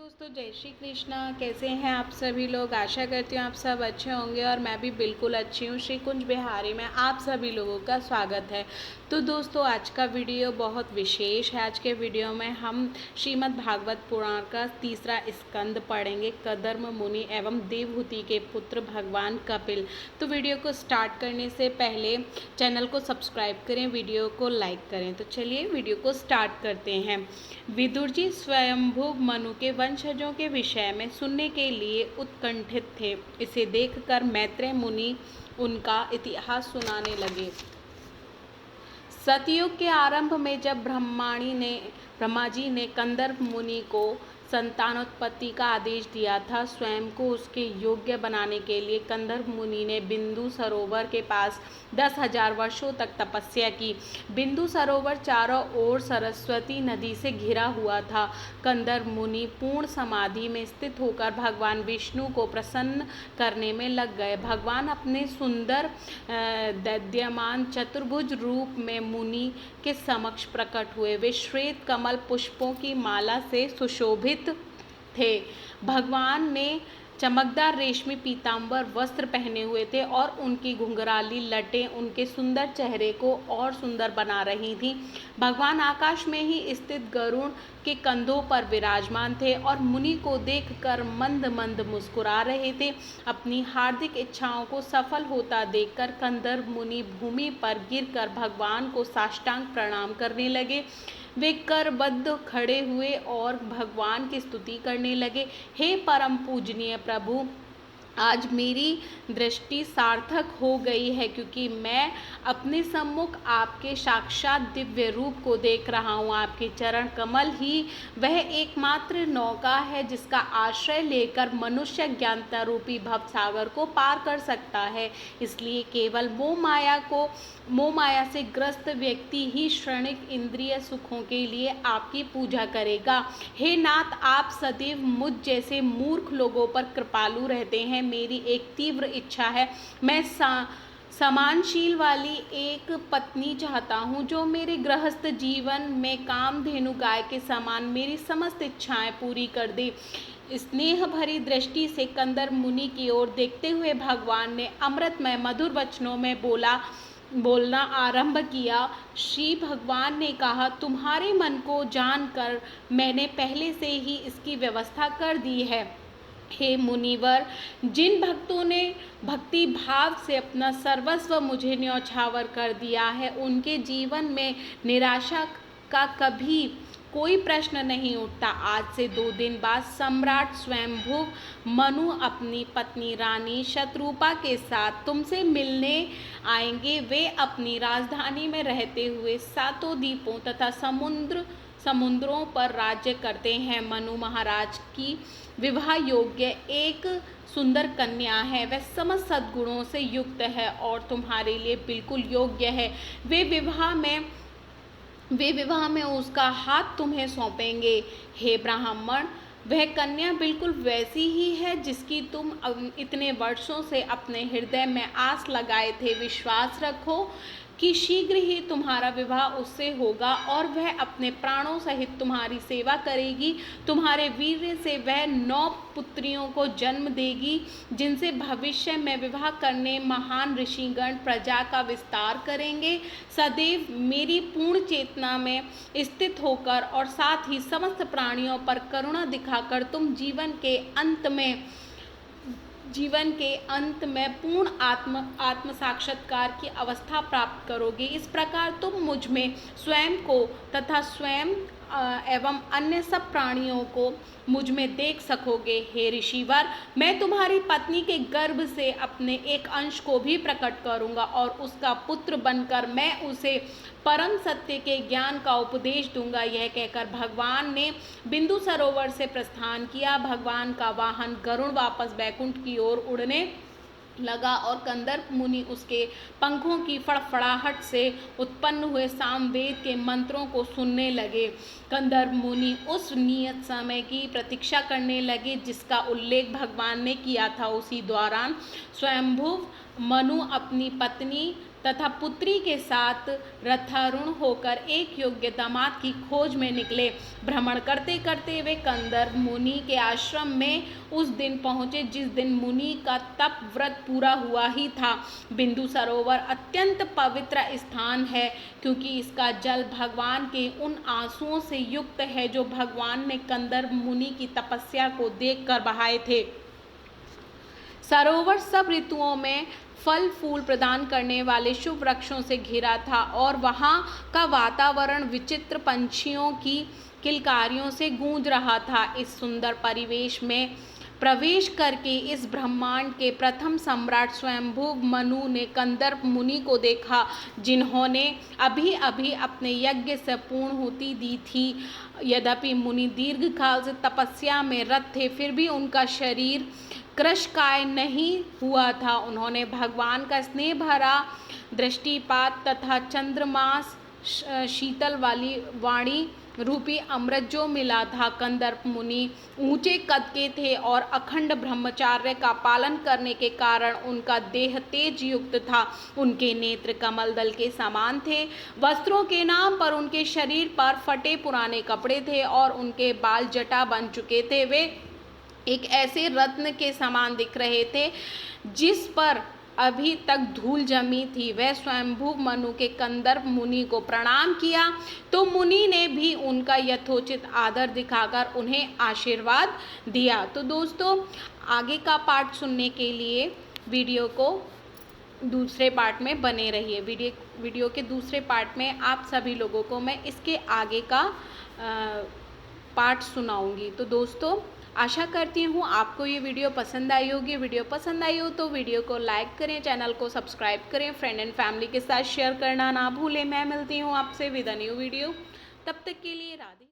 दोस्तों, जय श्री कृष्णा। कैसे हैं आप सभी लोग। आशा करती हूँ आप सब अच्छे होंगे और मैं भी बिल्कुल अच्छी हूँ। श्री कुंज बिहारी में आप सभी लोगों का स्वागत है। तो दोस्तों, आज का वीडियो बहुत विशेष है। आज के वीडियो में हम श्रीमद् भागवत पुराण का तीसरा स्कंद पढ़ेंगे, कदर्म मुनि एवं देवहूति के पुत्र भगवान कपिल। तो वीडियो को स्टार्ट करने से पहले चैनल को सब्सक्राइब करें, वीडियो को लाइक करें। तो चलिए वीडियो को स्टार्ट करते हैं। विदुर जी स्वयंभू मनु के वंशजों के विषय में सुनने के लिए उत्कंठित थे। इसे देखकर मैत्रेय मुनि उनका इतिहास सुनाने लगे। सतयुग के आरंभ में जब ब्रह्मा जी ने कंदर्प मुनि को संतानोत्पत्ति का आदेश दिया था, स्वयं को उसके योग्य बनाने के लिए कंदर्प मुनि ने बिंदु सरोवर के पास 10,000 वर्षों तक तपस्या की। बिंदु सरोवर चारों ओर सरस्वती नदी से घिरा हुआ था। कंदर्प मुनि पूर्ण समाधि में स्थित होकर भगवान विष्णु को प्रसन्न करने में लग गए। भगवान अपने सुंदर दैद्यमान चतुर्भुज रूप में मुनि के समक्ष प्रकट हुए। वे श्वेत कमल पुष्पों की माला से सुशोभित थे। भगवान ने चमकदार रेशमी पीतांबर वस्त्र पहने हुए थे और उनकी घुंघराली लटें उनके सुंदर चेहरे को और सुंदर बना रही थीं। भगवान आकाश में ही स्थित गरुड़ के कंधों पर विराजमान थे और मुनि को देखकर मंद मंद मुस्कुरा रहे थे। अपनी हार्दिक इच्छाओं को सफल होता देखकर कंदर्प मुनि भूमि पर गिरकर भगवान को साष्टांग प्रणाम करने लगे। वे करबद्ध खड़े हुए और भगवान की स्तुति करने लगे। हे परम पूजनीय प्रभु, आज मेरी दृष्टि सार्थक हो गई है, क्योंकि मैं अपने सम्मुख आपके साक्षात दिव्य रूप को देख रहा हूँ। आपके चरण कमल ही वह एकमात्र नौका है जिसका आश्रय लेकर मनुष्य ज्ञानता रूपी भव सागर को पार कर सकता है। इसलिए केवल मोह माया से ग्रस्त व्यक्ति ही क्षणिक इंद्रिय सुखों के लिए आपकी पूजा करेगा। हे नाथ, आप सदैव मुझ जैसे मूर्ख लोगों पर कृपालु रहते हैं। मेरी एक तीव्र इच्छा है। मैं समानशील वाली एक पत्नी चाहता हूँ जो मेरे गृहस्थ जीवन में कामधेनु गाय के समान मेरी समस्त इच्छाएं पूरी कर दे। स्नेह भरी दृष्टि से कंदर्प मुनि की ओर देखते हुए भगवान ने अमृतमय मधुर वचनों में बोलना आरंभ किया। श्री भगवान ने कहा, तुम्हारे मन को जानकर मैंने पहले से ही इसकी व्यवस्था कर दी है। हे मुनिवर, जिन भक्तों ने भक्ति भाव से अपना सर्वस्व मुझे न्यौछावर कर दिया है, उनके जीवन में निराशा का कभी कोई प्रश्न नहीं उठता। आज से 2 दिन बाद सम्राट स्वयंभू मनु अपनी पत्नी रानी शतरूपा के साथ तुमसे मिलने आएंगे। वे अपनी राजधानी में रहते हुए 7 द्वीपों तथा समुद्रों पर राज्य करते हैं। मनु महाराज की विवाह योग्य एक सुंदर कन्या है। वह समस्त सद्गुणों से युक्त है और तुम्हारे लिए बिल्कुल योग्य है। वे विवाह में उसका हाथ तुम्हें सौंपेंगे। हे ब्राह्मण, वह कन्या बिल्कुल वैसी ही है जिसकी तुम इतने वर्षों से अपने हृदय में आस लगाए थे। विश्वास रखो कि शीघ्र ही तुम्हारा विवाह उससे होगा और वह अपने प्राणों सहित तुम्हारी सेवा करेगी। तुम्हारे वीर्य से वह 9 पुत्रियों को जन्म देगी, जिनसे भविष्य में विवाह करने महान ऋषिगण प्रजा का विस्तार करेंगे। सदैव मेरी पूर्ण चेतना में स्थित होकर और साथ ही समस्त प्राणियों पर करुणा दिखाकर तुम जीवन के अंत में पूर्ण आत्म साक्षात्कार की अवस्था प्राप्त करोगे। इस प्रकार तुम मुझ में स्वयं को तथा स्वयं एवं अन्य सब प्राणियों को मुझ में देख सकोगे। हे ऋषिवर, मैं तुम्हारी पत्नी के गर्भ से अपने एक अंश को भी प्रकट करूंगा और उसका पुत्र बनकर मैं उसे परम सत्य के ज्ञान का उपदेश दूंगा। यह कहकर भगवान ने बिंदु सरोवर से प्रस्थान किया। भगवान का वाहन गरुड़ वापस बैकुंठ की ओर उड़ने लगा और कंदर्प मुनि उसके पंखों की फड़फड़ाहट से उत्पन्न हुए सामवेद के मंत्रों को सुनने लगे। कंदर्प मुनि उस नियत समय की प्रतीक्षा करने लगे जिसका उल्लेख भगवान ने किया था। उसी दौरान स्वयंभू मनु अपनी पत्नी तथा पुत्री के साथ रथारूढ़ होकर एक योग्य दामाद की खोज में निकले। भ्रमण करते करते वे कंदर्प मुनि के आश्रम में उस दिन पहुँचे जिस दिन मुनि का तप व्रत पूरा हुआ ही था। बिंदु सरोवर अत्यंत पवित्र स्थान है क्योंकि इसका जल भगवान के उन आंसुओं से युक्त है जो भगवान ने कंदर्प मुनि की तपस्या को देखकर बहाए थे। सरोवर सब ऋतुओं में फल फूल प्रदान करने वाले शुभ वृक्षों से घिरा था और वहाँ का वातावरण विचित्र पंछियों की किलकारियों से गूंज रहा था। इस सुंदर परिवेश में प्रवेश करके इस ब्रह्मांड के प्रथम सम्राट स्वयंभू मनु ने कंदर्प मुनि को देखा, जिन्होंने अभी अभी अपने यज्ञ से पूर्णाहुति दी थी। यद्यपि मुनि दीर्घकाल से तपस्या में रत थे, फिर भी उनका शरीर कृशकाय नहीं हुआ था। उन्होंने भगवान का स्नेह भरा दृष्टिपात तथा चंद्रमास शीतल वाली वाणी रूपी अमृत जो मिला था। कंदर्प मुनि ऊंचे कद के थे और अखंड ब्रह्मचार्य का पालन करने के कारण उनका देह तेज युक्त था। उनके नेत्र कमल दल के समान थे। वस्त्रों के नाम पर उनके शरीर पर फटे पुराने कपड़े थे और उनके बाल जटा बन चुके थे। वे एक ऐसे रत्न के समान दिख रहे थे जिस पर अभी तक धूल जमी थी। वह स्वयंभू मनु के कंदर्प मुनि को प्रणाम किया तो मुनि ने भी उनका यथोचित आदर दिखाकर उन्हें आशीर्वाद दिया। तो दोस्तों, आगे का पार्ट सुनने के लिए वीडियो को दूसरे पार्ट में बने रहिए। वीडियो के दूसरे पार्ट में आप सभी लोगों को मैं इसके आगे का पार्ट सुनाऊंगी। तो दोस्तों, आशा करती हूँ आपको ये वीडियो पसंद आई होगी। वीडियो पसंद आई हो तो वीडियो को लाइक करें, चैनल को सब्सक्राइब करें, फ्रेंड एंड फैमिली के साथ शेयर करना ना भूलें। मैं मिलती हूँ आपसे विद अ न्यू वीडियो। तब तक के लिए राधे।